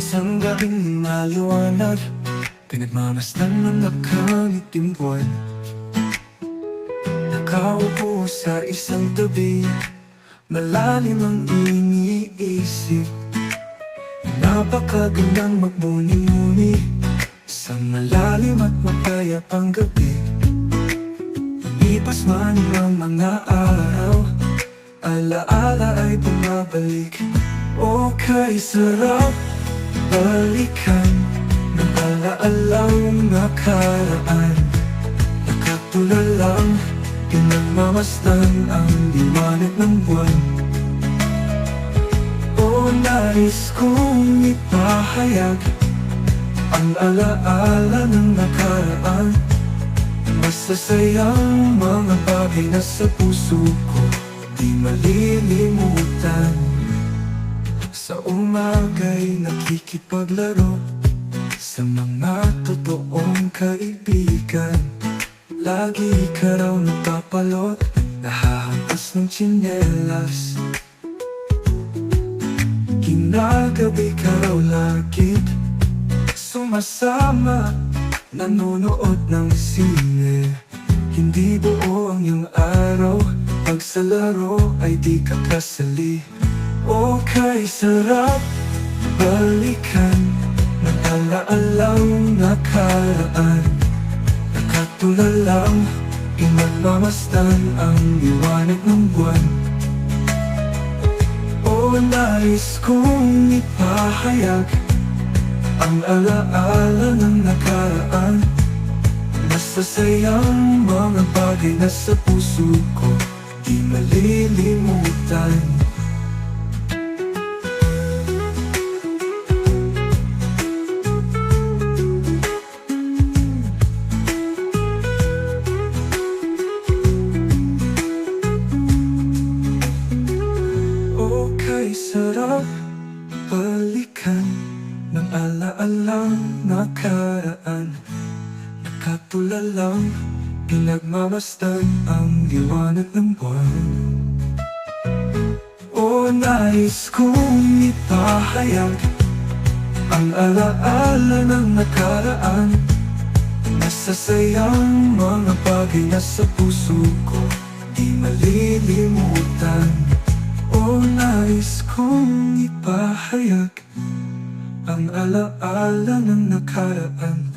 Isang gabing maliwanag, pinagmamasdan ng nakangiting buwan. Nakaupo sa isang tabi, malalim ang iniisip. Napakagandang magmuni-muni sa malalim at mapayapang gabi. Ipas man ang mga araw, alaala ay bumabalik. O kay sarap balikan ng alaalang nakaraan. Nakatulalang pinagmamasdan ang liwanag ng buwan. O nais kong ipahayag ang alaala ng nakaraan. Masasayang mga bagay na sa puso ko di malilimutan. Sa umaga'y nakikipaglaro sa mga totoong kaibigan. Lagi ka raw nagpapalot, nahahampas ng tsinelas. Ginagabi ka raw lagit, sumasama, nanonood ng sine. Hindi buo ang iyong araw, pag sa laro ay di ka kasali. O kay sarap balikan ng alaalang nakaraan. Nakatulalang pinagmamasdan ang liwanag ng buwan. O nais kong ipahayag ang alaala ng nakaraan. Masasayang mga bagay na sa puso ko di malilimutan. O kay sarap balikan ng alaalang nakaraan. Nakatulalang pinagmamasdan ang liwanag ng buwan. O nais kong ipahayag ang alaala ng nakaraan. Masasayang mga bagay na sa puso ko di malilimutan. O nais kong ipahayag ang alaala ng nakaraan.